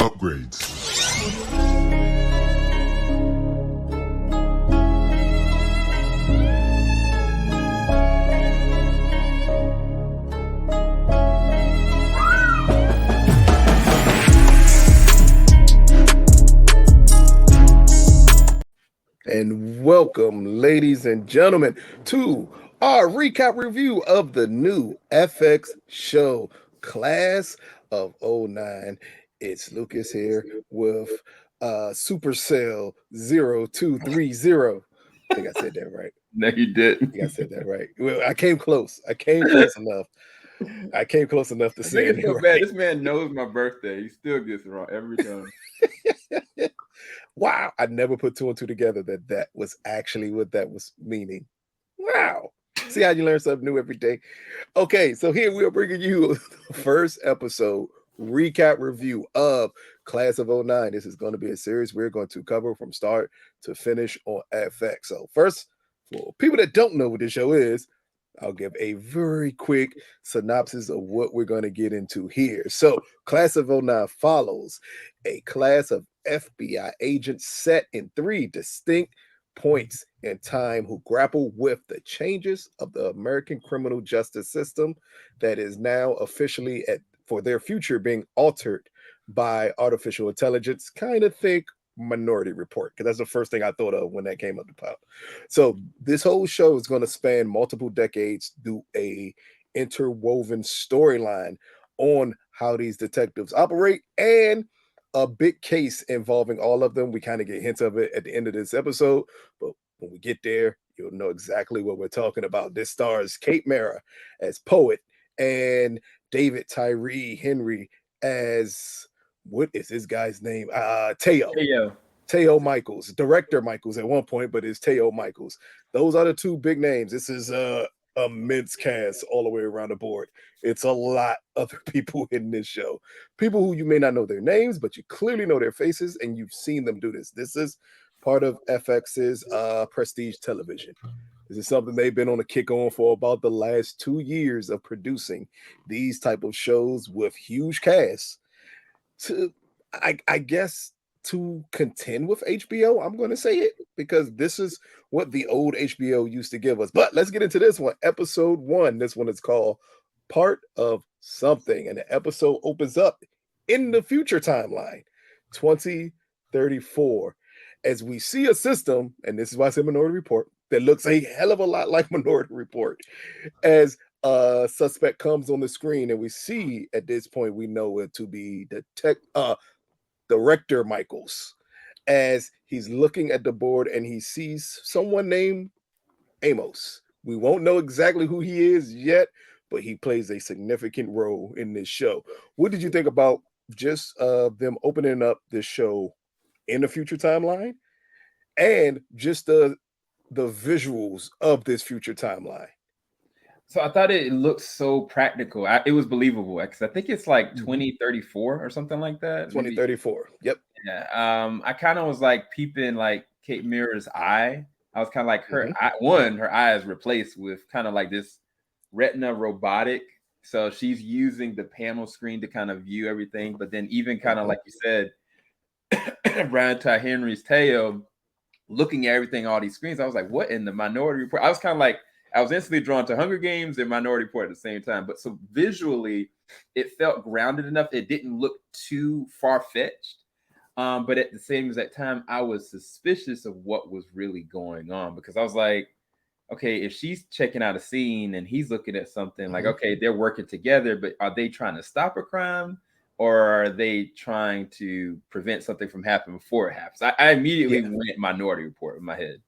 Upgrades. And welcome, ladies and gentlemen, to our recap review of the new FX show, Class of 09. It's Lucas here with Supercell 0230. I think I said that right. No, you didn't. I think I said that right. Well, I came close. I came close enough. I came close enough to I say think it's it so right. bad. This man knows my birthday. He still gets it wrong every time. Wow, I never put two and two together that was actually what that was meaning. Wow. See how you learn something new every day. Okay, so here we are bringing you the first episode recap review of Class of 09. This is going to be a series we're going to cover from start to finish on FX. So first, for people that don't know what this show is, I'll give a very quick synopsis of what we're going to get into here. So, Class of 09 follows a class of FBI agents set in three distinct points in time who grapple with the changes of the American criminal justice system that is now officially for their future being altered by artificial intelligence. Kind of think Minority Report, because that's the first thing I thought of when that came up to pop. So this whole show is going to span multiple decades through a interwoven storyline on how these detectives operate and a big case involving all of them. We kind of get hints of it at the end of this episode, but when we get there, you'll know exactly what we're talking about. This stars Kate Mara as Poet and David Tyree Henry as, what is this guy's name? Teo Michaels, Director Michaels at one point, but it's Teo Michaels. Those are the two big names. This is a immense cast all the way around the board. It's a lot of people in this show. People who you may not know their names, but you clearly know their faces and you've seen them do this. This is part of FX's prestige television. This is something they've been on a kick on for about the last 2 years of producing these type of shows with huge casts to, I guess, to contend with HBO. I'm going to say it because this is what the old HBO used to give us. But let's get into this one. Episode 1. This one is called Part of Something. And the episode opens up in the future timeline, 2034, as we see a system, and this is why I said Minority Report, that looks a hell of a lot like Minority Report, as a suspect comes on the screen, and we see at this point, we know it to be Director Michaels, as he's looking at the board and he sees someone named Amos. We won't know exactly who he is yet, but he plays a significant role in this show. What did you think about just them opening up this show in the future timeline and just the visuals of this future timeline? So I thought it looked so practical. It was believable because I think it's like 2034 or something like that. 2034. Yep. Yeah. I kind of was like peeping like Kate Mara's eye. I was kind of like her eye is replaced with kind of like this retina robotic. So she's using the panel screen to kind of view everything. But then even kind of like you said, Brian Ty Henry's Teo looking at everything, all these screens. I was like, what in the Minority Report? I was kind of like, I was instantly drawn to Hunger Games and Minority Report at the same time. But so visually, it felt grounded enough. It didn't look too far-fetched. But at the same exact time, I was suspicious of what was really going on because I was like, okay, if she's checking out a scene and he's looking at something, like, okay, they're working together, but are they trying to stop a crime or are they trying to prevent something from happening before it happens? I immediately went Minority Report in my head.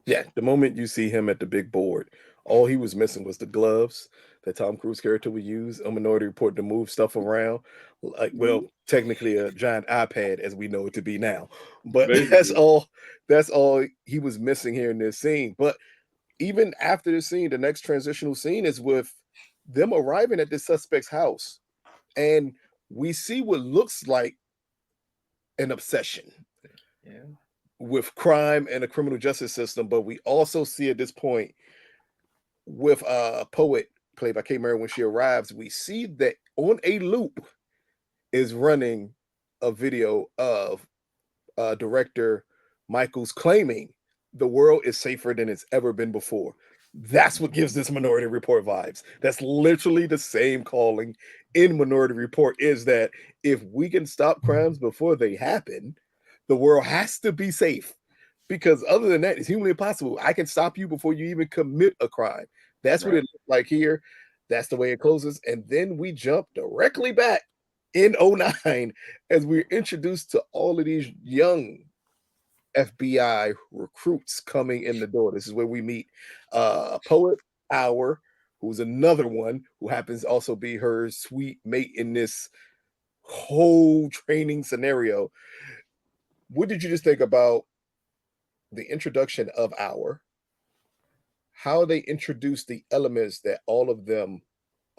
Yeah, the moment you see him at the big board, all he was missing was the gloves that Tom Cruise character would use on Minority Report to move stuff around. Like, well, technically a giant iPad as we know it to be now. But Basically. that's all he was missing here in this scene. But even after this scene, the next transitional scene is with them arriving at this suspect's house. And we see what looks like an obsession. Yeah. With crime and the criminal justice system, but we also see at this point with Poet played by Kate Mara when she arrives, we see that on a loop is running a video of director Michaels claiming the world is safer than it's ever been before. That's what gives this Minority Report vibes. That's literally the same calling in Minority Report, is that if we can stop crimes before they happen, the world has to be safe. Because other than that, it's humanly impossible. I can stop you before you even commit a crime. That's what it looks like here. That's the way it closes. And then we jump directly back in '09 as we're introduced to all of these young FBI recruits coming in the door. This is where we meet Poet Hour, who's another one who happens to also be her sweet mate in this whole training scenario. What did you just think about the introduction of Hour? How they introduce the elements that all of them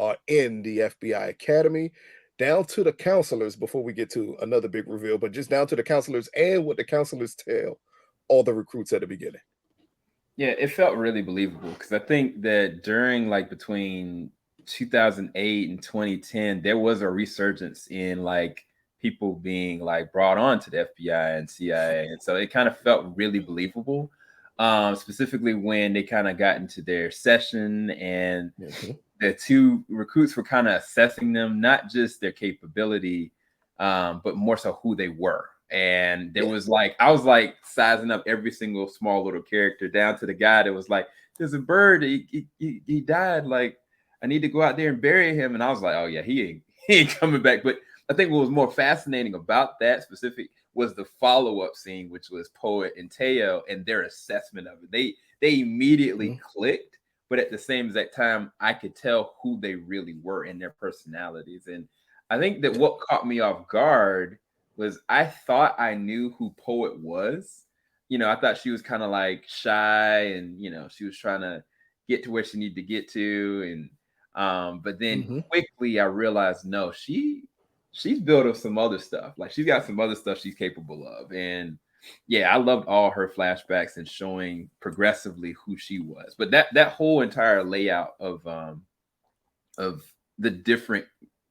are in the FBI Academy, down to the counselors before we get to another big reveal, but just down to the counselors and what the counselors tell all the recruits at the beginning. Yeah, it felt really believable because I think that during like between 2008 and 2010, there was a resurgence in like people being like brought on to the FBI and CIA. And so it kind of felt really believable, specifically when they kind of got into their session and the two recruits were kind of assessing them, not just their capability, but more so who they were. And there was like, I was like sizing up every single small little character down to the guy that was like, there's a bird, he died. Like, I need to go out there and bury him. And I was like, oh yeah, he ain't coming back. But I think what was more fascinating about that specific was the follow-up scene, which was Poet and Teo and their assessment of it. They immediately clicked, but at the same exact time, I could tell who they really were in their personalities. And I think that what caught me off guard was I thought I knew who Poet was. You know, I thought she was kind of like shy and, you know, she was trying to get to where she needed to get to. And but then quickly I realized, no, she's built up some other stuff. Like she's got some other stuff she's capable of. And yeah, I loved all her flashbacks and showing progressively who she was. But that whole entire layout of the different,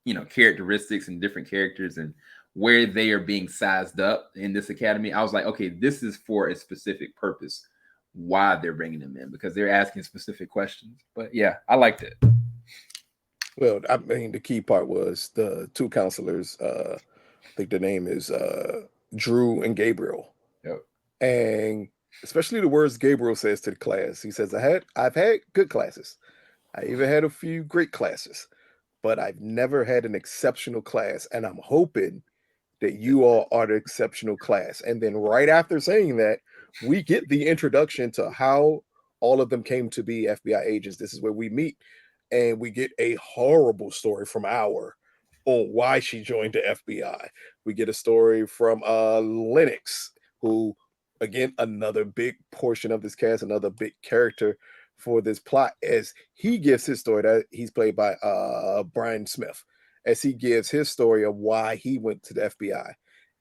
you know, characteristics and different characters and where they are being sized up in this academy, I was like, okay, this is for a specific purpose. Why they're bringing them in, because they're asking specific questions. But yeah, I liked it. Well, I mean, the key part was the two counselors. I think the name is Drew and Gabriel. Yep. And especially the words Gabriel says to the class. He says, I've had good classes. I even had a few great classes, but I've never had an exceptional class. And I'm hoping that you all are the exceptional class. And then right after saying that, we get the introduction to how all of them came to be FBI agents. This is where we meet, and we get a horrible story from Hour on why she joined the FBI. We get a story from Lennox, who, again, another big portion of this cast, another big character for this plot, as he gives his story. That he's played by Brian Smith, as he gives his story of why he went to the FBI.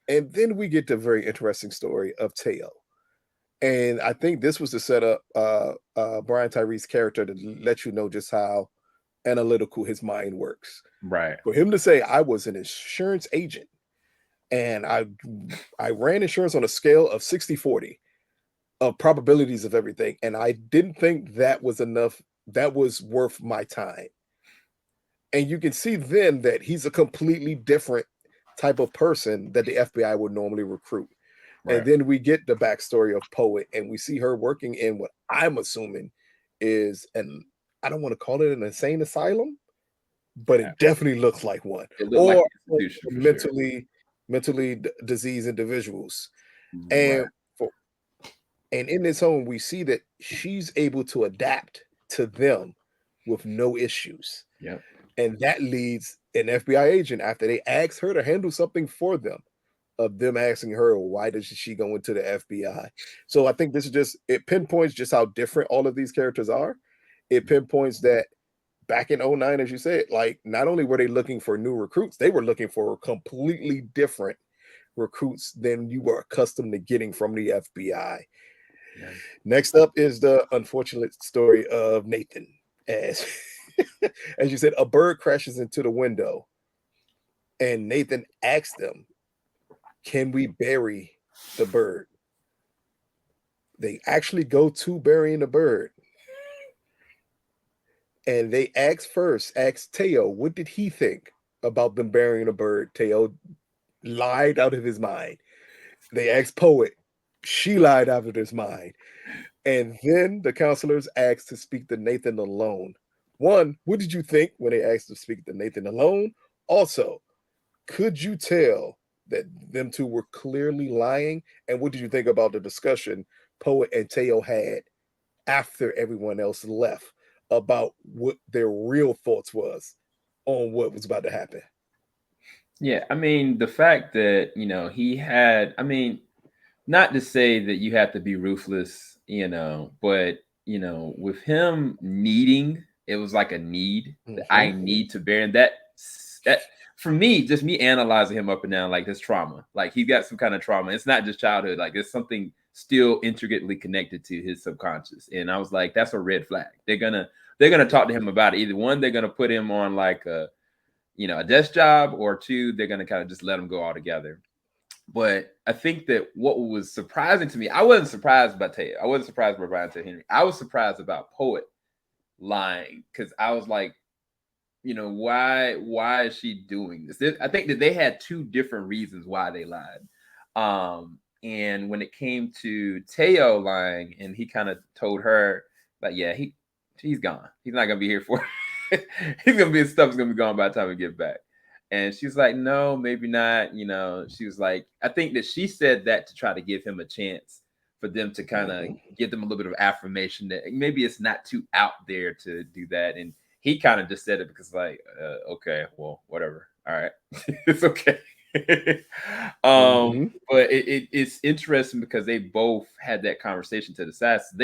And then we get the very interesting story of Teo. And I think this was to set up Brian Tyree's character to let you know just how analytical his mind works. Right. For him to say, I was an insurance agent and I ran insurance on a scale of 60-40 of probabilities of everything. And I didn't think that was enough. That was worth my time. And you can see then that he's a completely different type of person that the FBI would normally recruit. Right. And then we get the backstory of Poet, and we see her working in what I'm assuming is I don't want to call it an insane asylum, but it definitely looks like one. Or like mentally diseased individuals. Right. And in this home, we see that she's able to adapt to them with no issues. Yep. And that leads an FBI agent, after they ask her to handle something for them, of them asking her, why does she go into the FBI? So I think this is just, it pinpoints just how different all of these characters are. It pinpoints that back in '09, as you said, like not only were they looking for new recruits, they were looking for completely different recruits than you were accustomed to getting from the FBI. Yeah. Next up is the unfortunate story of Nathan. As you said, a bird crashes into the window, and Nathan asks them, Can we bury the bird? They actually go to burying the bird. And they asked Teo, what did he think about them burying a bird? Teo lied out of his mind. They asked Poet. She lied out of his mind. And then the counselors asked to speak to Nathan alone. One, what did you think when they asked to speak to Nathan alone? Also, could you tell that them two were clearly lying? And what did you think about the discussion Poet and Teo had after everyone else left about what their real thoughts was on what was about to happen? Yeah, I mean, the fact that, he had, I mean, not to say that you have to be ruthless, but, with him needing, it was like a need that I need to bear. And that for me, just me analyzing him up and down, like this trauma, like he got some kind of trauma. It's not just childhood, like it's something still intricately connected to his subconscious. And I was like, that's a red flag. They're gonna talk to him about it. Either one, they're gonna put him on like a desk job, or two, they're gonna kind of just let him go altogether. But I think that what was surprising to me, I wasn't surprised by Taya. I wasn't surprised by Brian T. Henry. I was surprised about Poet lying, because I was like, why is she doing this? I think that they had two different reasons why they lied. And when it came to Teo lying, and he kind of told her, like, yeah, he's gone. He's not gonna be here for he's gonna be his stuff's gonna be gone by the time we get back. And she's like, no, maybe not. She was like, I think that she said that to try to give him a chance for them to kind of give them a little bit of affirmation that maybe it's not too out there to do that. And he kind of just said it because, like, okay, well, whatever. All right, it's okay. But it's interesting because they both had that conversation to the side. So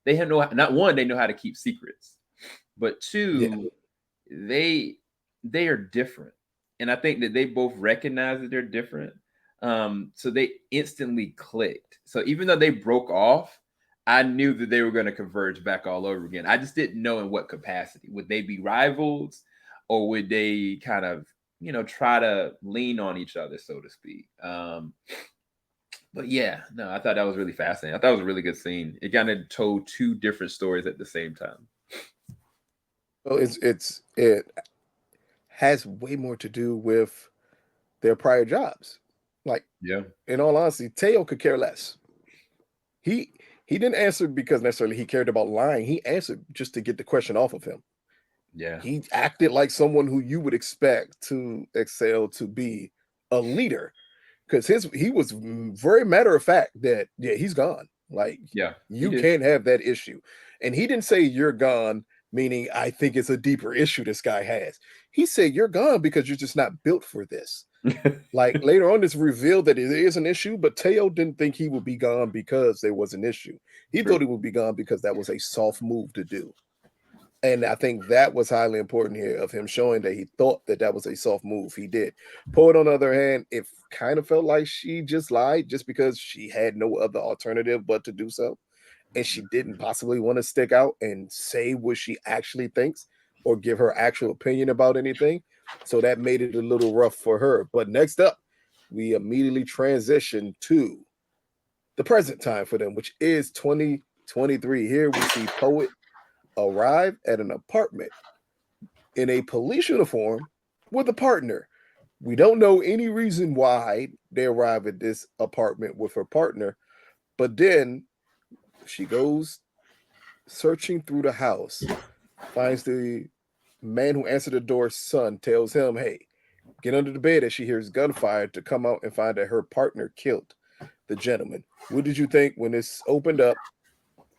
they have not one, they know how to keep secrets, but two, they are different. And I think that they both recognize that they're different. So they instantly clicked. So even though they broke off, I knew that they were going to converge back all over again. I just didn't know in what capacity. Would they be rivals, or would they kind of, try to lean on each other, so to speak? But yeah, no, I thought that was really fascinating. I thought it was a really good scene. It kind of told two different stories at the same time. Well, it has way more to do with their prior jobs. Like, Yeah. in all honesty, Teo could care less. He he didn't answer because necessarily he cared about lying. He answered just to get the question off of him. Yeah. He acted like someone who you would expect to excel to be a leader, because he was very matter of fact that yeah, he's gone. Like, Yeah. He you did. can't have that issue. And he didn't say you're gone, meaning I think it's a deeper issue this guy has. He said you're gone because you're just not built for this. Like, later on, it's revealed that it is an issue, but Teo didn't think he would be gone because there was an issue. He thought he would be gone because that was a soft move to do. And I think that was highly important here, of him showing that he thought that that was a soft move. He did. Poet, on the other hand, it kind of felt like she just lied just because she had no other alternative but to do so. And she didn't possibly want to stick out and say what she actually thinks or give her actual opinion about anything. So that made it a little rough for her. But next up, we immediately transition to the present time for them, which is 2023. Here we see Poet arrive at an apartment in a police uniform with a partner. We don't know any reason why they arrive at this apartment with her partner, but then she goes searching through the house, finds the man who answered the door's son, tells him, hey, get under the bed, as she hears gunfire, to come out and find that her partner killed the gentleman. What did you think when this opened up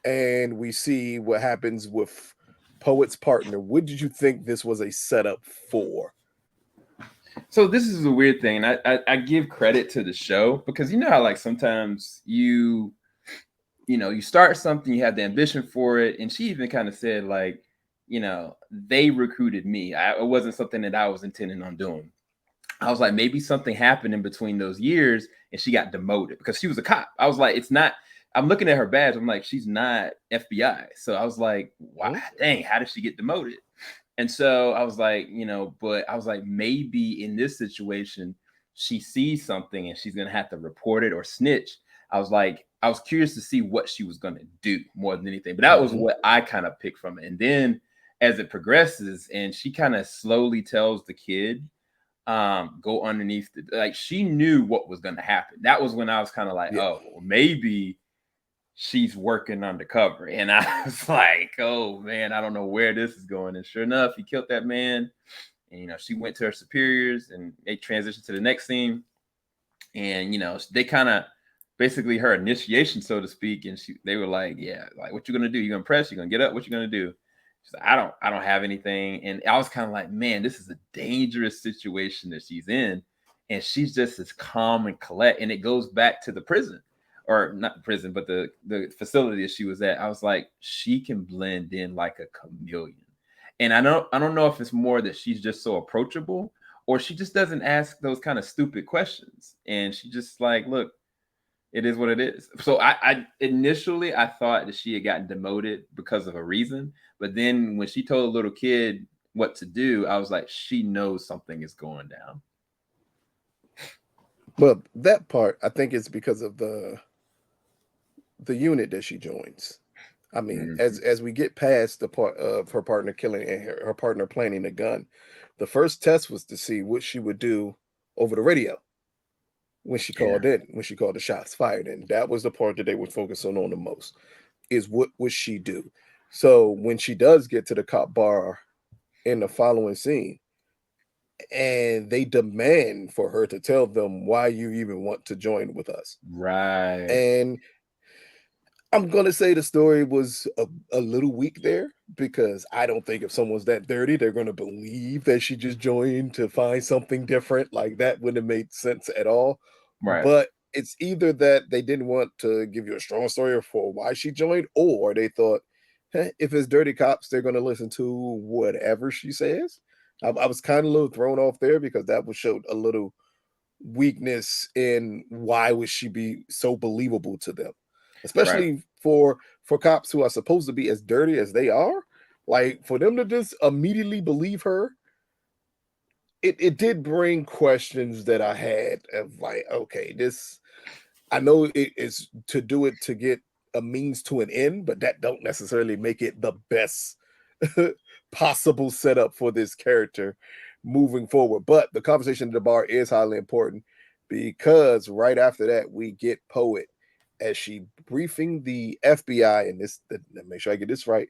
and we see what happens with Poet's partner? What did you think this was a setup for? So this is a weird thing. I give credit to the show, because you know how, like, sometimes you start something, you have the ambition for it. And she even kind of said, like, they recruited me. It wasn't something that I was intending on doing. I was like, maybe something happened in between those years and she got demoted, because she was a cop. I was like, it's not, I'm looking at her badge. I'm like, she's not FBI. So I was like, wow, dang, how did she get demoted? And so I was like, but I was like, maybe in this situation, she sees something and she's gonna have to report it or snitch. I was curious to see what she was gonna do more than anything. But that was what I kind of picked from it. And then as it progresses, and she kind of slowly tells the kid, go underneath like she knew what was gonna happen. That was when I was kind of like, oh, maybe she's working undercover. And I was like, oh man, I don't know where this is going. And sure enough, he killed that man. And she went to her superiors and they transitioned to the next scene. And they kind of basically her initiation, so to speak. And they were like, yeah, like, what you gonna do? You gonna press? You gonna get up? What you gonna do? She's like, I don't have anything. And I was kind of like, man, this is a dangerous situation that she's in. And she's just as calm and collect. And it goes back to the prison, or not the prison, but the facility that she was at. I was like, she can blend in like a chameleon. And I don't know if it's more that she's just so approachable, or she just doesn't ask those kind of stupid questions. And she just like, look, it is what it is. So I initially I thought that she had gotten demoted because of a reason, but then when she told a little kid what to do, I was like, she knows something is going down. Well, that part I think is because of the unit that she joins. I mean, as we get past the part of her partner killing and her partner planting a gun, the first test was to see what she would do over the radio when she called in, when she called the shots fired. And that was the part that they were focusing on the most, is what would she do? So when she does get to the cop bar in the following scene, and they demand for her to tell them why you even want to join with us. Right. And I'm going to say the story was a little weak there, because I don't think if someone's that dirty, they're going to believe that she just joined to find something different. Like, that wouldn't have made sense at all. Right. But it's either that they didn't want to give you a strong story for why she joined, or they thought, if it's dirty cops, they're going to listen to whatever she says. I was kind of a little thrown off there, because that would show a little weakness in why would she be so believable to them, especially for cops who are supposed to be as dirty as they are. Like, for them to just immediately believe her, it did bring questions that I had of like, okay, this, I know it is to do it to get a means to an end, but that don't necessarily make it the best possible setup for this character moving forward. But the conversation at the bar is highly important, because right after that we get Poet as she briefing the FBI, and this, make sure I get this right.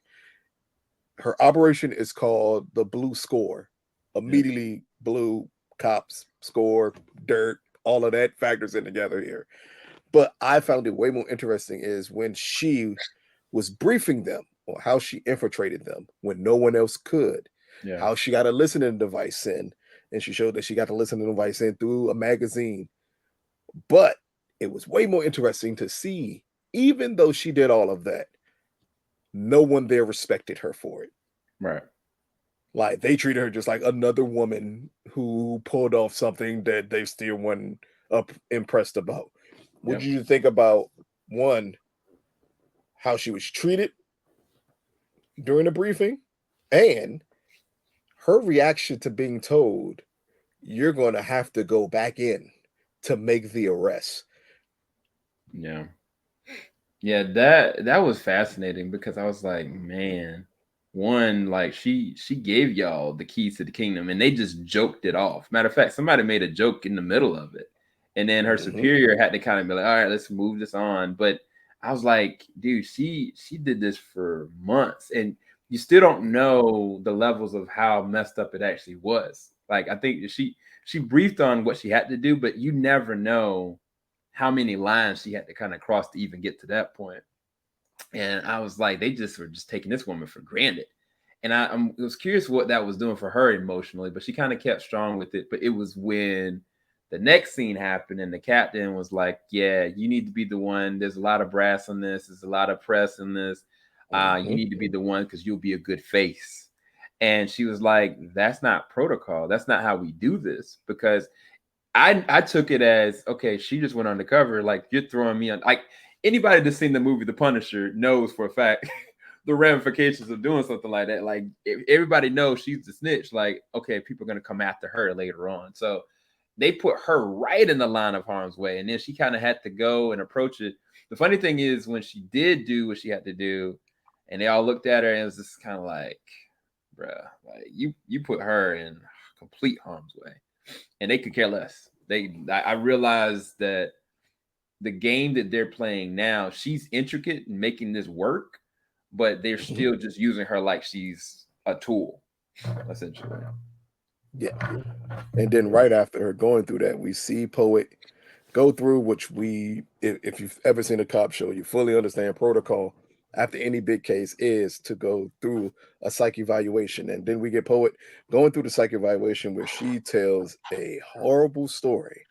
Her operation is called the Blue Score. Immediately, blue cops, score, dirt, all of that factors in together here. But I found it way more interesting is when she was briefing them on how she infiltrated them when no one else could, how she got a listening device in, and she showed that she got a listening device in through a magazine. But it was way more interesting to see, even though she did all of that, no one there respected her for it. Right. Like, they treated her just like another woman who pulled off something that they still weren't impressed about. What did you think about, one, how she was treated during the briefing, and her reaction to being told you're going to have to go back in to make the arrest? Yeah. That was fascinating, because I was like, man, one, like she gave y'all the keys to the kingdom and they just joked it off. Matter of fact, somebody made a joke in the middle of it, and then her superior had to kind of be like, all right, let's move this on. But I was like, dude, she did this for months, and you still don't know the levels of how messed up it actually was. Like, I think she briefed on what she had to do, but you never know how many lines she had to kind of cross to even get to that point. And I was like, they just were just taking this woman for granted. And I was curious what that was doing for her emotionally, but she kind of kept strong with it. But it was when the next scene happened and the captain was like, yeah, you need to be the one. There's a lot of brass on this. There's a lot of press in this. You need to be the one, because you'll be a good face. And she was like, that's not protocol. That's not how we do this. Because I took it as, okay, she just went undercover. Like, you're throwing me on. Like, anybody that's seen the movie The Punisher knows for a fact the ramifications of doing something like that. Like, if everybody knows she's the snitch, like, okay, people are gonna come after her later on. So they put her right in the line of harm's way, and then she kind of had to go and approach it. The funny thing is, when she did do what she had to do, and they all looked at her, and it was just kind of like, bruh, like you put her in complete harm's way, and they could care less. I realized that the game that they're playing now, she's intricate in making this work, but they're still just using her like she's a tool, essentially. Yeah. And then right after her going through that, we see Poet go through, which if you've ever seen a cop show, you fully understand protocol after any big case is to go through a psych evaluation. And then we get Poet going through the psych evaluation where she tells a horrible story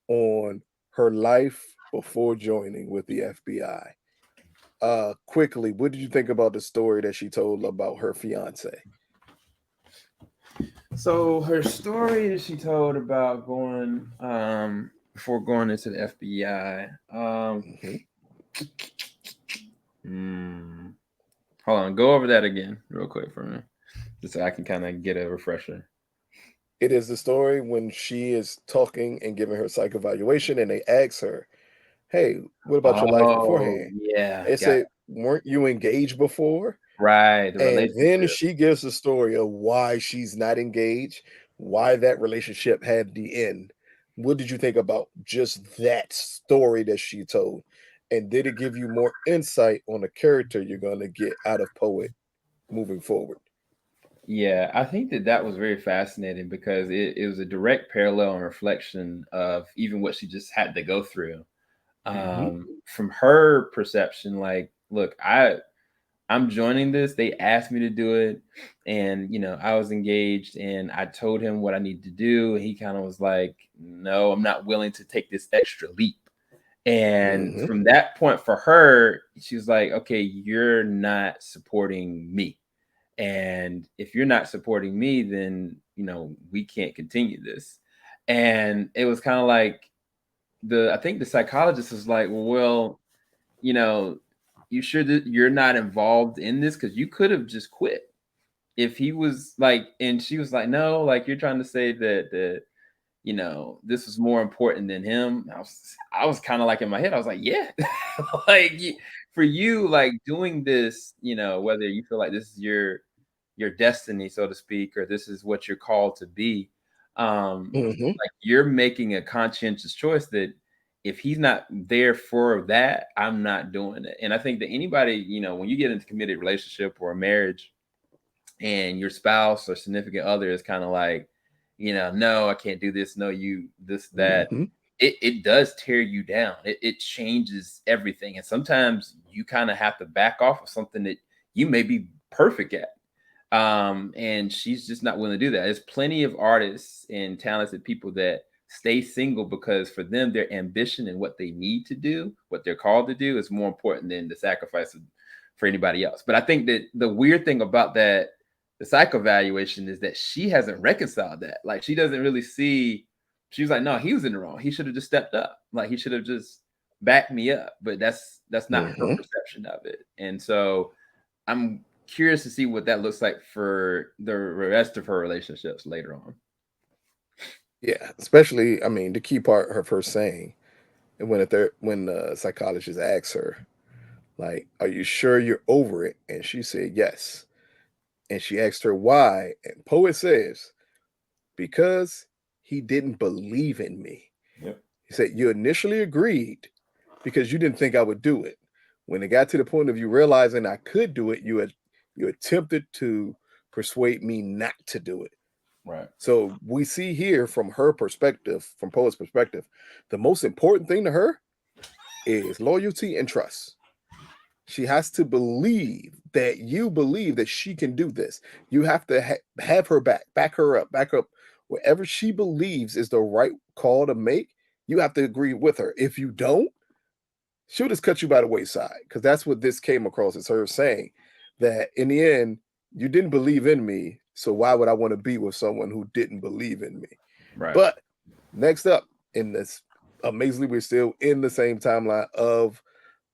on her life before joining with the FBI. Quickly, what did you think about the story that she told about her fiance? So her story that she told about going before going into the FBI. Hold on, go over that again real quick for me, just so I can kind of get a refresher. It is the story when she is talking and giving her psych evaluation, and they ask her, "Hey, what about your life Oh, beforehand?" yeah, They got say, "Weren't you engaged before?" right, the And then relationship. she gives the story of why she's not engaged, why that relationship had the end. What did you think about just that story that she told? And did it give you more insight on the character you're going to get out of Poet moving forward? Yeah, I think that was very fascinating because it was a direct parallel and reflection of even what she just had to go through. Hmm. From her perception, like, look, I'm joining this. They asked me to do it, and I was engaged, and I told him what I need to do. And he kind of was like, "No, I'm not willing to take this extra leap." And Hmm. from that point, for her, she was like, "Okay, you're not supporting me, and if you're not supporting me, then we can't continue this." And it was kind of like I think the psychologist was like, "Well, you know, you sure that you're not involved in this? Because you could have just quit." If he was like, and she was like, "No, like you're trying to say that this was more important than him." I was kind of like in my head, I was like, yeah, like for you, like doing this, whether you feel like this is your destiny, so to speak, or this is what you're called to be, Hmm. like you're making a conscientious choice that if he's not there for that, I'm not doing it. And I think that anybody, when you get into a committed relationship or a marriage, and your spouse or significant other is kind of like, no, I can't do this, no, you this, that, Hmm. it does tear you down. It changes everything. And sometimes you kind of have to back off of something that you may be perfect at. And she's just not willing to do that. There's plenty of artists and talented people that stay single because for them, their ambition and what they need to do, what they're called to do, is more important than the sacrifice for anybody else. But I think that the weird thing about that, the psych evaluation, is that she hasn't reconciled that. Like she doesn't really see. She was like, no, he was in the wrong. He should have just stepped up. Like he should have just backed me up. But that's not her Hmm. perception of it. And so I'm curious to see what that looks like for the rest of her relationships later on. Yeah, especially, I mean, the key part of her saying, and when the psychologist asks her, like, "Are you sure you're over it?" And she said, "Yes." And she asked her why, and Poet says, "Because he didn't believe in me." Yep. He said, "You initially agreed because you didn't think I would do it. When it got to the point of you realizing I could do it, you attempted to persuade me not to do it." Right. So we see here from her perspective, from Poet's perspective, the most important thing to her is loyalty and trust. She has to believe that you believe that she can do this. You have to have her back her up, back up whatever she believes is the right call to make. You have to agree with her. If you don't, she'll just cut you by the wayside, because that's what this came across as her saying that in the end, you didn't believe in me. So why would I want to be with someone who didn't believe in me? Right. But next up in this, amazingly, we're still in the same timeline of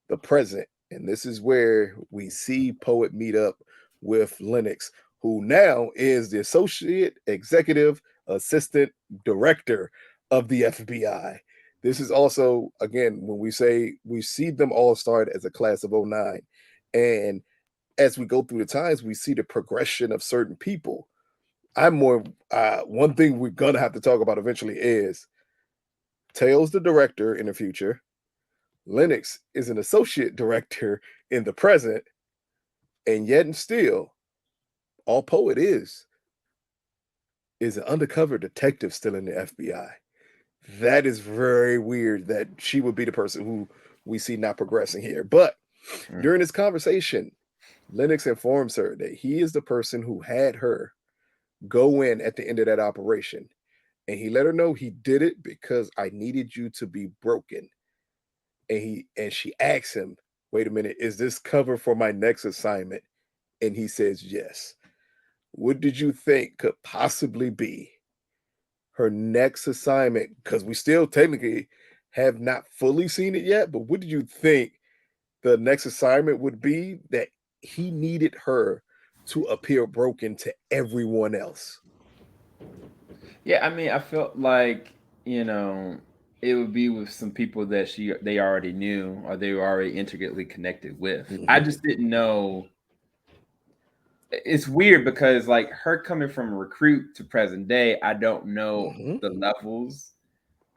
the present. And this is where we see Poet meet up with Lennox, who now is the associate executive assistant director of the FBI. This is also, again, when we say we see them all start as a class of '09, and as we go through the times, we see the progression of certain people. I'm more one thing we're gonna have to talk about eventually is Tails, the director in the future. Lennox is an associate director in the present, and yet and still, all Poet is an undercover detective still in the FBI. That is very weird that she would be the person who we see not progressing here. But during this conversation, Lennox informs her that he is the person who had her go in at the end of that operation. And he let her know he did it because I needed you to be broken. And she asks him, wait a minute, is this cover for my next assignment? And he says yes. What did you think could possibly be her next assignment? Because we still technically have not fully seen it yet, but what did you think the next assignment would be that he needed her to appear broken to everyone else? Yeah, I mean, I felt like, you know, it would be with some people that they already knew or they were already intricately connected with. I Mhm, just didn't know. It's weird because like her coming from recruit to present day, I don't know mhm, the levels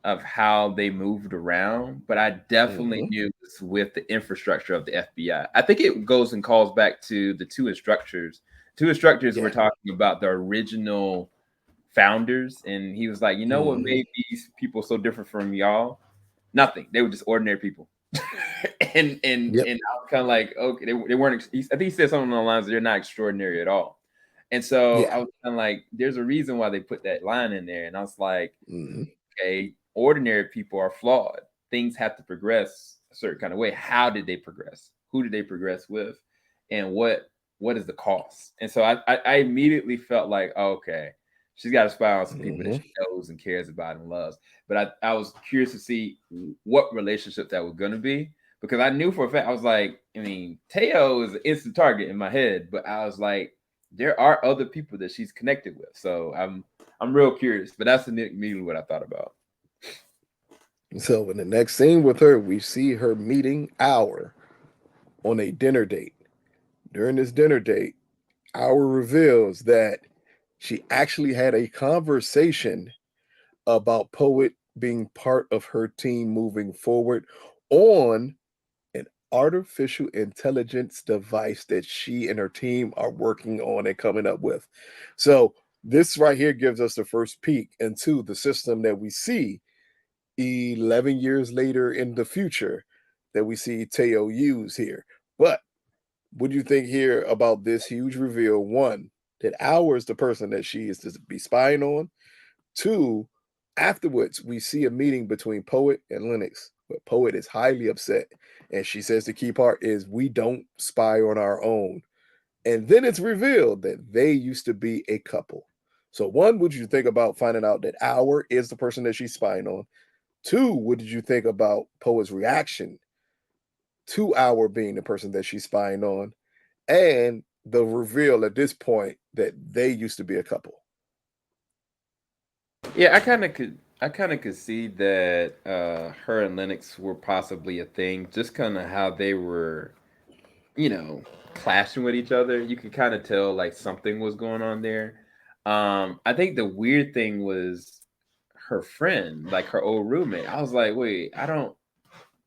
of how they moved around, but I definitely mhm. knew this with the infrastructure of the FBI. I think it goes and calls back to the two instructors. Two instructors were Yeah. talking about the original founders, and he was like, you know what Mhm. made these people so different from y'all? Nothing. They were just ordinary people. Yep. And I was kind of like, okay, they weren't. I think he said something along the lines, they're not extraordinary at all. And so Yeah. I was kind of like, there's a reason why they put that line in there. And I was like, Mhm. okay, ordinary people are flawed. Things have to progress a certain kind of way. How did they progress? Who did they progress with? And what is the cost? And so I immediately felt like, oh, okay, she's got to spy on some people that Mhm. she knows and cares about and loves. But I was curious to see what relationship that was going to be because I knew for a fact, I was like, I mean, Teo is an instant target in my head, but I was like, there are other people that she's connected with. So I'm real curious, but that's immediately what I thought about. So in the next scene with her, we see her meeting Hour on a dinner date. During this dinner date, Hour reveals that she actually had a conversation about Poet being part of her team moving forward on an artificial intelligence device that she and her team are working on and coming up with. So this right here gives us the first peek into the system that we see 11 years later in the future that we see Teo use here. But what do you think here about this huge reveal? One, that Hour is the person that she is to be spying on. Two, afterwards, we see a meeting between Poet and Lennox, where Poet is highly upset. And she says the key part is we don't spy on our own. And then it's revealed that they used to be a couple. So, one, what did you think about finding out that Hour is the person that she's spying on? Two, what did you think about Poet's reaction to Hour being the person that she's spying on? And the reveal at this point that they used to be a couple. Yeah, I kind of could see that her and Lennox were possibly a thing. Just kind of how they were, you know, clashing with each other. You could kind of tell like something was going on there. I think the weird thing was her friend, like her old roommate. I was like, wait, I don't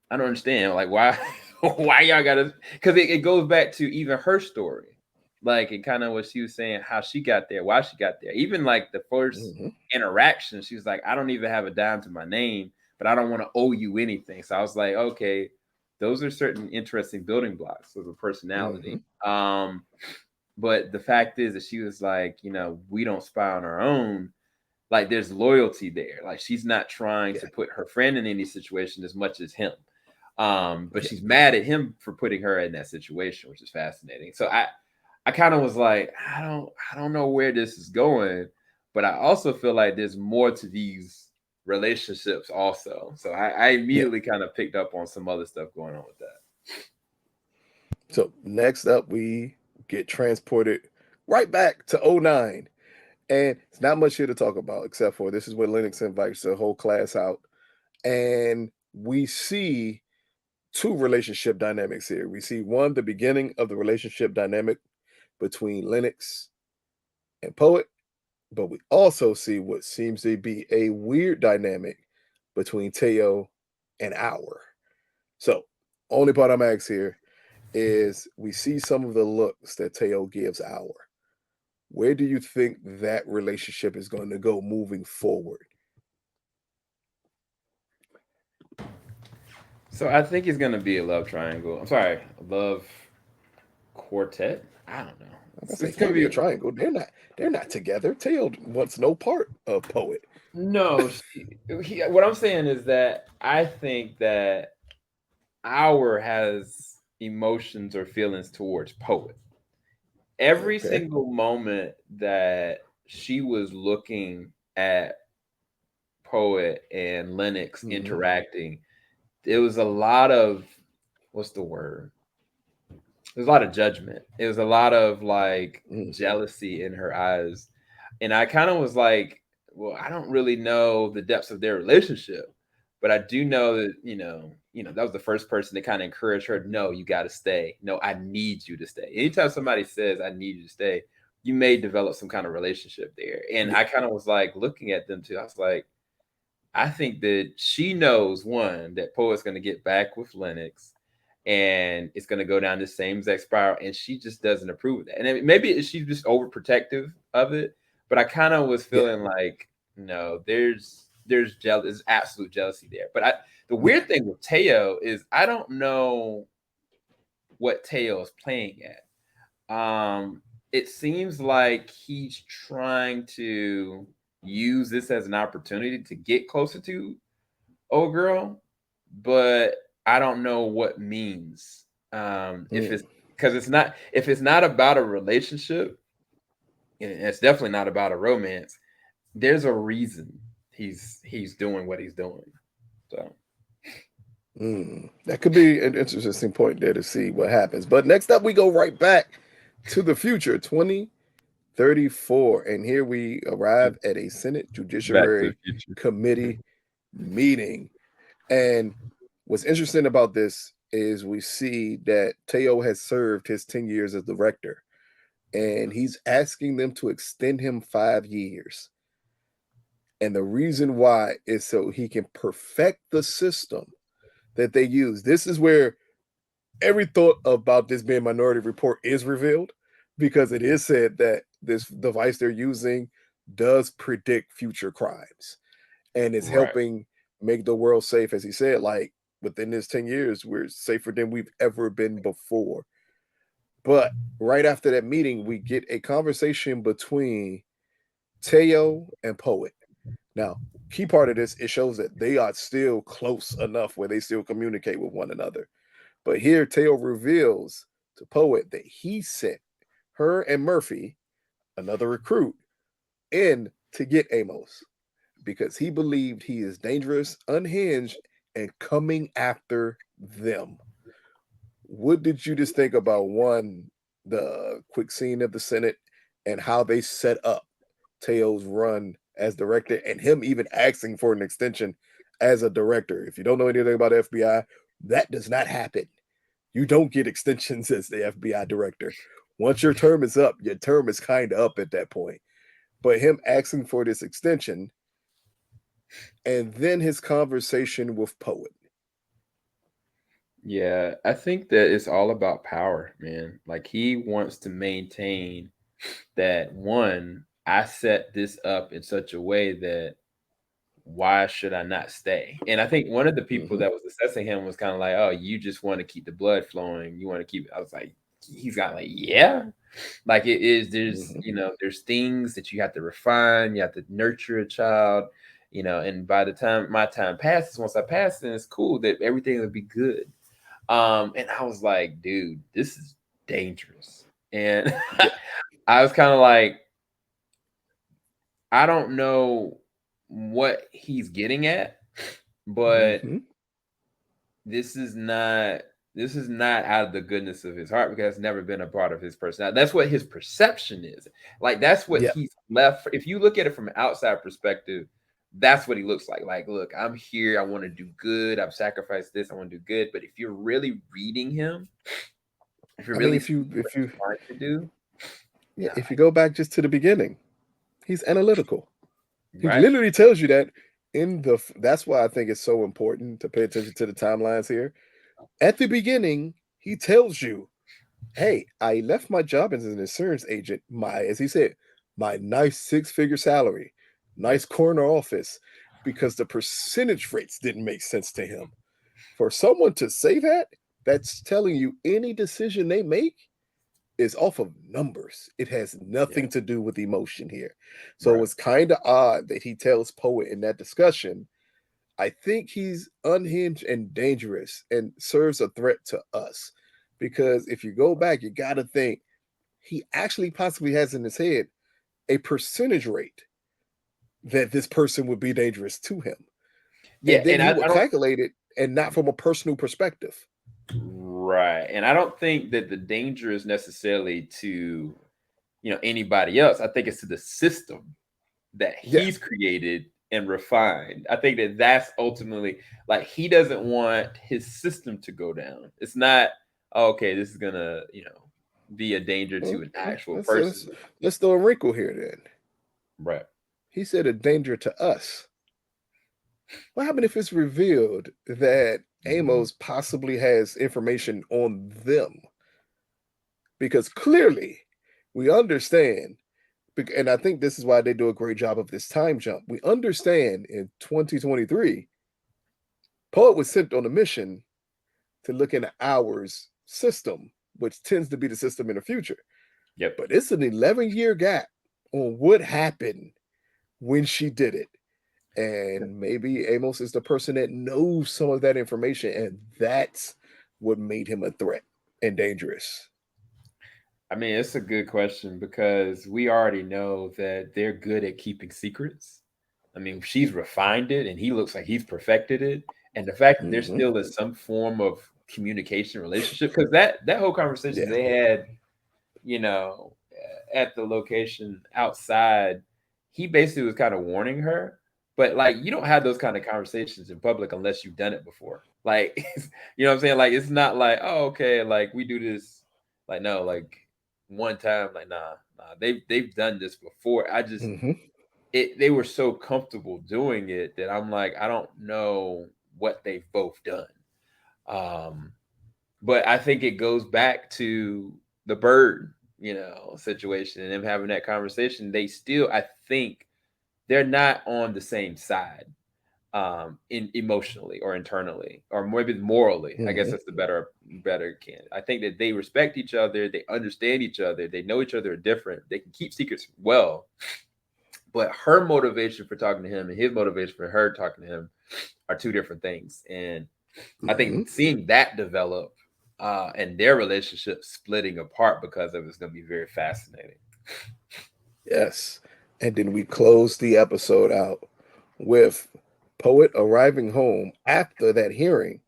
understand. Like, why, why y'all gotta? Because it goes back to even her story, like, and kind of what she was saying, how she got there, why she got there. Even like the first Mhm. interaction, she was like, I don't even have a dime to my name, but I don't want to owe you anything. So I was like, okay, those are certain interesting building blocks of a personality. Mhm. But the fact is that she was like, you know, we don't spy on our own, like there's loyalty there. Like she's not trying Yeah. to put her friend in any situation as much as him. But Yeah. she's mad at him for putting her in that situation, which is fascinating. So I kind of was like, I don't know where this is going, but I also feel like there's more to these relationships also. So I Yeah. immediately kind of picked up on some other stuff going on with that. So next up, we get transported right back to '09. And it's not much here to talk about, except for this is where Lennox invites the whole class out. And we see two relationship dynamics here. We see one, the beginning of the relationship dynamic between Lennox and Poet, but we also see what seems to be a weird dynamic between Teo and Our. So, only part I'm asking here is we see some of the looks that Teo gives Our. Where do you think that relationship is going to go moving forward? So I think it's gonna be a love triangle. I'm sorry, a love quartet. I don't know. Like I say, It's it gonna can't be be a triangle. They're not together. Teo wants no part of Poet. no. What I'm saying is that I think that Our has emotions or feelings towards Poet. Every Okay. single moment that she was looking at Poet and Lennox Mhm. interacting, it was a lot of what's the word? There's a lot of judgment. It was a lot of like Mm. jealousy in her eyes. And I kind of was like, well, I don't really know the depths of their relationship, but I do know that, that was the first person to kind of encourage her, no, you got to stay. No, I need you to stay. Anytime somebody says, I need you to stay, you may develop some kind of relationship there. And Yeah. I kind of was like looking at them too. I was like, I think that she knows one that Poet's going to get back with Lennox, and it's going to go down the same exact spiral, and she just doesn't approve of that. And maybe she's just overprotective of it, but I kind of was Yeah. feeling like no, there's absolute jealousy there. But the Yeah. weird thing with Teo is I don't know what Teo is playing at. It seems like he's trying to use this as an opportunity to get closer to old girl, but I don't know what means. If it's Mm. because it's not about a relationship, and it's definitely not about a romance. There's a reason he's doing what he's doing. So Mm. That could be an interesting point there to see what happens. But next up, we go right back to the future, 2034. And here we arrive at a Senate Back to the Judiciary Future. Committee meeting. And what's interesting about this is we see that Teo has served his 10 years as director, and he's asking them to extend him 5 years. And the reason why is so he can perfect the system that they use. This is where every thought about this being Minority Report is revealed, because it is said that this device they're using does predict future crimes and is Right. helping make the world safe. As he said, like within this 10 years, we're safer than we've ever been before. But right after that meeting, we get a conversation between Teo and Poet. Now, key part of this, it shows that they are still close enough where they still communicate with one another. But here, Teo reveals to Poet that he sent her and Murphy, another recruit, in to get Amos because he believed he is dangerous, unhinged, and coming after them. What did you just think about one, the quick scene of the Senate and how they set up Teo's run as director and him even asking for an extension as a director? If you don't know anything about FBI, that does not happen. You don't get extensions as the FBI director. Once your term is up, your term is kind of up at that point. But him asking for this extension and then his conversation with Poet. Yeah, I think that it's all about power, man. Like he wants to maintain that one, I set this up in such a way that why should I not stay? And I think one of the people Mhm, that was assessing him was kind of like, oh, you just want to keep the blood flowing. You want to keep, I was like, he's got like, yeah. Like it is, mhm. there's things that you have to refine, you have to nurture a child, and by the time my time passes, once I pass, then it's cool that everything will be good. And I was like, dude, this is dangerous. And Yeah. I was kind of like, I don't know what he's getting at, but Mhm. this is not. this is not out of the goodness of his heart because it's never been a part of his personality. That's what his perception is. Like that's what Yeah. he's left. If you look at it from an outside perspective, that's what he looks like. Like, look, I'm here. I want to do good. I've sacrificed this. I want to do good. But if you're really reading him, if you're I mean, really if seeing you what if he's you trying to do, yeah, nah, if you go back just to the beginning, he's analytical. He right? literally tells you that in the. That's why I think it's so important to pay attention to the timelines here. At the beginning, he tells you, "Hey, I left my job as an insurance agent. As he said, my nice six-figure salary, nice corner office, because the percentage rates didn't make sense to him. For someone to say that, that's telling you any decision they make is off of numbers. It has Yeah, nothing to do with emotion here. So right. it's kind of odd that he tells Poet in that discussion, I think he's unhinged and dangerous and serves a threat to us. Because if you go back, you got to think he actually possibly has in his head a percentage rate that this person would be dangerous to him. Yeah, And then and he I would don't. calculate it and not from a personal perspective. Right. And I don't think that the danger is necessarily to, anybody else. I think it's to the system that Yeah. he's created and refined. I think that that's ultimately like he doesn't want his system to go down. It's not, "Oh, okay, this is gonna, be a danger to Well, an actual let's, let's, person." let's throw a wrinkle here then. Right. He said a danger to us. What happened if it's revealed that Amos possibly has information on them? Because clearly we understand, and I think this is why they do a great job of this time jump. We understand in 2023, Poet was sent on a mission to look into ours system, which tends to be the system in the future. Yep. But it's an 11-year gap on what happened when she did it. And maybe Amos is the person that knows some of that information, and that's what made him a threat and dangerous. I mean, it's a good question because we already know that they're good at keeping secrets. I mean, she's refined it and he looks like he's perfected it. And the fact that there Hmm. still is some form of communication relationship, because that whole conversation Yeah. they had, at the location outside, he basically was kind of warning her. But like, you don't have those kind of conversations in public unless you've done it before. Like, you know what I'm saying? Like, it's not like, oh, okay, like we do this. Like, no, like one time, like, nah, they've done this before. I just Hmm. they were so comfortable doing it that I'm like, I don't know what they've both done. Um, but I think it goes back to the bird, situation and them having that conversation. They still, I think, they're not on the same side, in emotionally or internally or maybe morally. I guess Hmm. that's the better can. I think that they respect each other, they understand each other, they know each other are different, they can keep secrets well. But her motivation for talking to him and his motivation for her talking to him are two different things. And I Hmm. think seeing that develop, and their relationship splitting apart because of it's going to be very fascinating. Yes. And then we close the episode out with Poet arriving home after that hearing,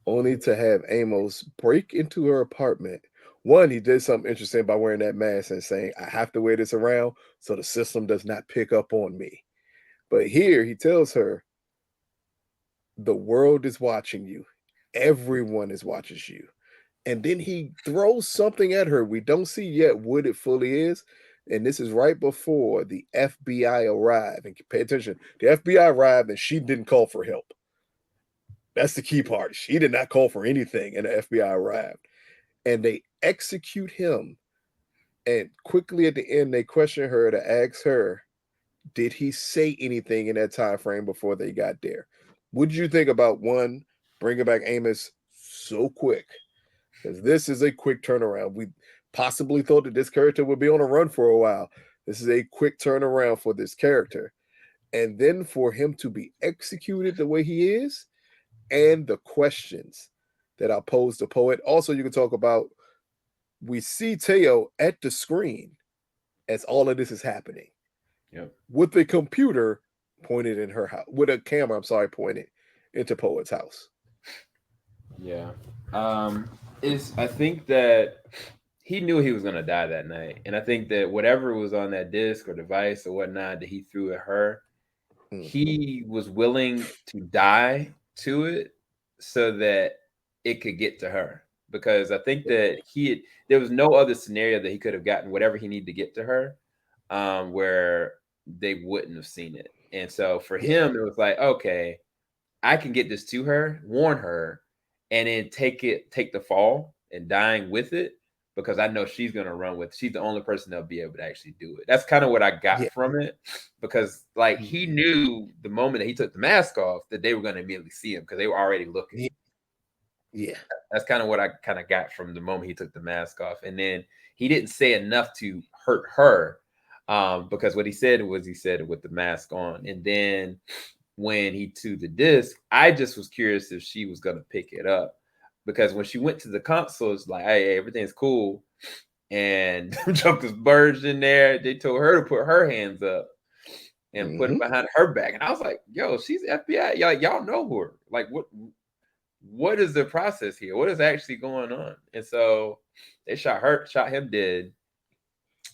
only to have Amos break into her apartment. One, he did something interesting by wearing that mask and saying, I have to wear this around so the system does not pick up on me. But here he tells her, the world is watching you. Everyone is watching you. And then he throws something at her. We don't see yet what it fully is. And this is right before the FBI arrived. And pay attention, the FBI arrived and she didn't call for help. That's the key part. She did not call for anything, and the FBI arrived. And they execute him. And quickly at the end, they question her to ask her, did he say anything in that time frame before they got there? What did you think about one, bringing back Amos so quick? Because this is a quick turnaround. We possibly thought that this character would be on a run for a while. This is a quick turnaround for this character. And then for him to be executed the way he is, and the questions that I posed to Poet. Also, you can talk about, we see Teo at the screen as all of this is happening Yep. with the computer pointed in her house, with a camera, I'm sorry, pointed into Poet's house. Yeah. Is I think that he knew he was gonna die that night, and I think that whatever was on that disc or device or whatnot that he threw at her, Mhm. he was willing to die to it so that it could get to her. Because I think that there was no other scenario that he could have gotten whatever he needed to get to her, where they wouldn't have seen it. And so for Yeah. him, it was like, okay, I can get this to her, warn her, and then take the fall and dying with it because I know she's gonna run with. She's the only person that'll be able to actually do it. That's kind of what I got Yeah. from it because like he Mhm. knew the moment that he took the mask off that they were gonna immediately see him because they were already looking. Yeah. Yeah. That's kind of what I kind of got from the moment he took the mask off, and then he didn't say enough to hurt her, because what he said was he said it with the mask on, and then when he to the disc, I just was curious if she was gonna pick it up because when she went to the console, it's like, hey, everything's cool, and Joker's birds in there. They told her to put her hands up and put it Mhm. behind her back, and I was like, yo, she's FBI. Y'all know her. Like, what is the process here? What is actually going on? And so they shot him dead.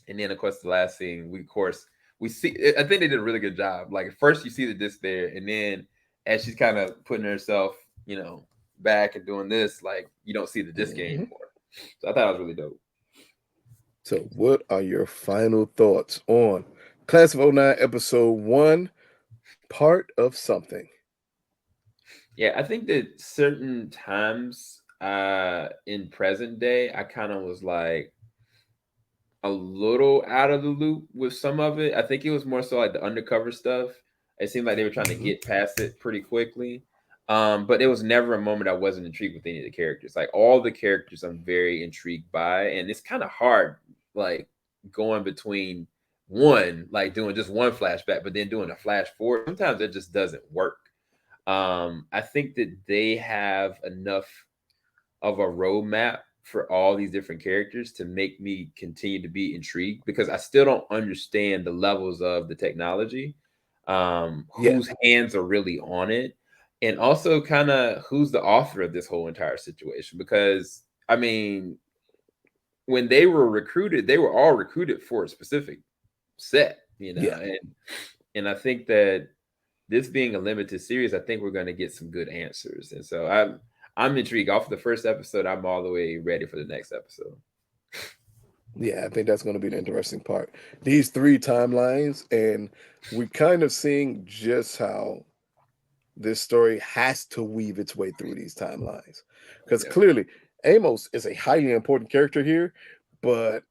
And then of course the last scene, we of course we see I think they did a really good job. Like at first you see the disc there, and then as she's kind of putting herself, back and doing this, like you don't see the disc Mhm. anymore. So I thought it was really dope. So, what are your final thoughts on Class of '09 Episode 1, Part of Something? Yeah, I think that certain times in present day, I kind of was like a little out of the loop with some of it. I think it was more so like the undercover stuff. It seemed like they were trying to Mhm. get past it pretty quickly. But it was never a moment I wasn't intrigued with any of the characters. Like all the characters I'm very intrigued by. And it's kind of hard, like going between one, like doing just one flashback, but then doing a flash forward. Sometimes it just doesn't work. I think that they have enough of a roadmap for all these different characters to make me continue to be intrigued because I still don't understand the levels of the technology, Yeah. whose hands are really on it, and also kind of who's the author of this whole entire situation. Because I mean, when they were recruited, they were all recruited for a specific set, Yeah. and I think that this being a limited series, I think we're going to get some good answers. And so I'm intrigued. Off the first episode, I'm all the way ready for the next episode. Yeah, I think that's going to be the interesting part. These three timelines, and we're kind of seeing just how this story has to weave its way through these timelines. Because Yeah. clearly, Amos is a highly important character here, but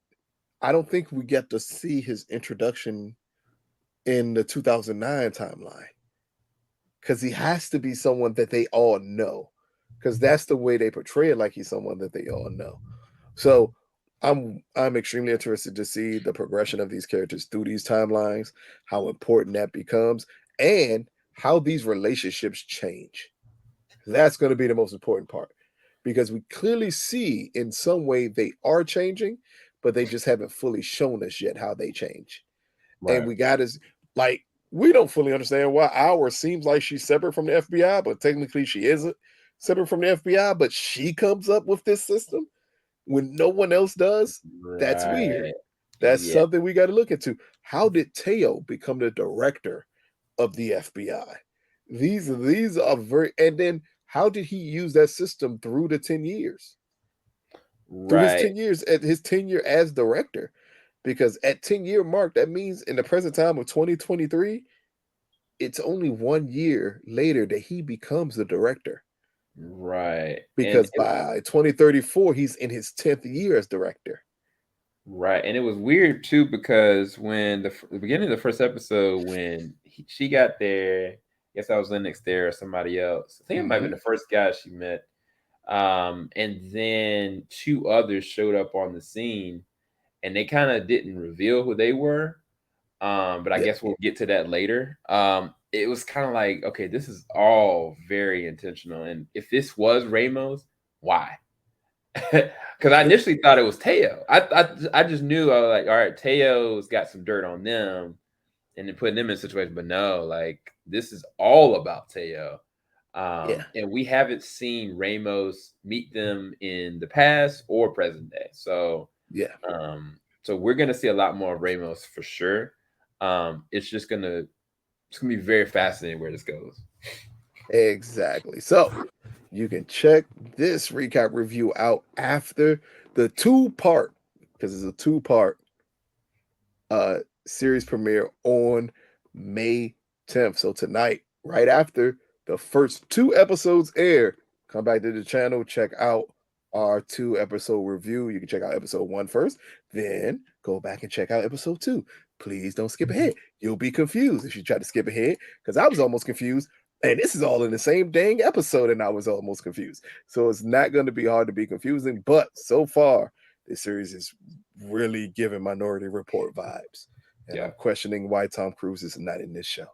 I don't think we get to see his introduction in the 2009 timeline because he has to be someone that they all know because that's the way they portray it, like he's someone that they all know. So I'm extremely interested to see the progression of these characters through these timelines, how important that becomes, and how these relationships change. That's going to be the most important part because we clearly see in some way they are changing, but they just haven't fully shown us yet how they change. And Right. we got is like we don't fully understand why ours seems like she's separate from the FBI, but technically she isn't separate from the FBI, but she comes up with this system when no one else does. That's weird. Right. That's Yeah. something we got to look into. How did Teo become the director of the FBI? These are very, and then how did he use that system through the 10 years? Through his Right. 10 years at his tenure as director? Because at 10-year mark, that means in the present time of 2023, it's only 1 year later that he becomes the director. Right. And Because by 2034, he's in his 10th year as director. right. And it was weird too because when the beginning of the first episode, when she got there, I guess I was Lennox there or somebody else. I think it might have been Mhm. the first guy she met. And then two others showed up on the scene and they kind of didn't reveal who they were. But I Yeah. guess we'll get to that later. It was kind of like, okay, this is all very intentional. And if this was Ramos, why? Because I Yeah. initially thought it was Teo. I just knew I was like, all right, Teo's got some dirt on them, and then putting them in situations. But no, like this is all about Teo. And we haven't seen Ramos meet them in the past or present day. So so we're gonna see a lot more of Ramos for sure. It's gonna be very fascinating where this goes. Exactly. So you can check this recap review out after the 2-part, because it's a 2-part series premiere on May 10th. So tonight, right after the first 2 episodes air, come back to the channel, check out our 2-episode review. You can check out episode 1 first, then go back and check out episode 2. Please don't skip ahead. You'll be confused if you try to skip ahead, because I was almost confused. And this is all in the same dang episode, and I was almost confused. So it's not going to be hard to be confusing. But so far, this series is really giving Minority Report vibes. And I'm questioning why Tom Cruise is not in this show.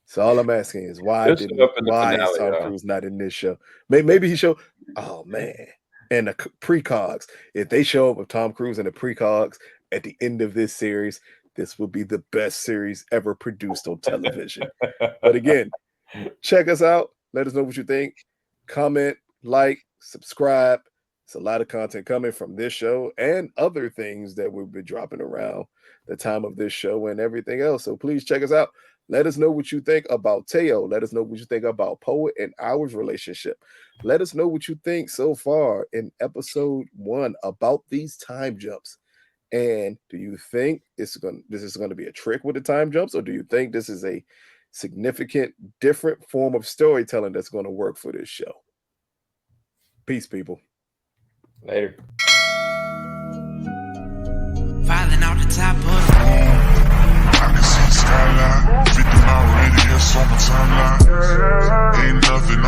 So all I'm asking is why is Tom Cruise not in this show? Maybe he showed. Oh man, and the precogs. If they show up with Tom Cruise and the precogs at the end of this series, this will be the best series ever produced on television. But again, check us out. Let us know what you think. Comment, like, subscribe. It's a lot of content coming from this show and other things that we'll be dropping around the time of this show and everything else. So please check us out. Let us know what you think about Teo. Let us know what you think about Poet and Ours relationship. Let us know what you think so far in episode 1 about these time jumps. And do you think this is going to be a trick with the time jumps, or do you think this is a significant different form of storytelling that's going to work for this show? Peace, people. Later. Filing out the top of I can see the skyline, 50 mile radius on my timeline. Ain't nothing on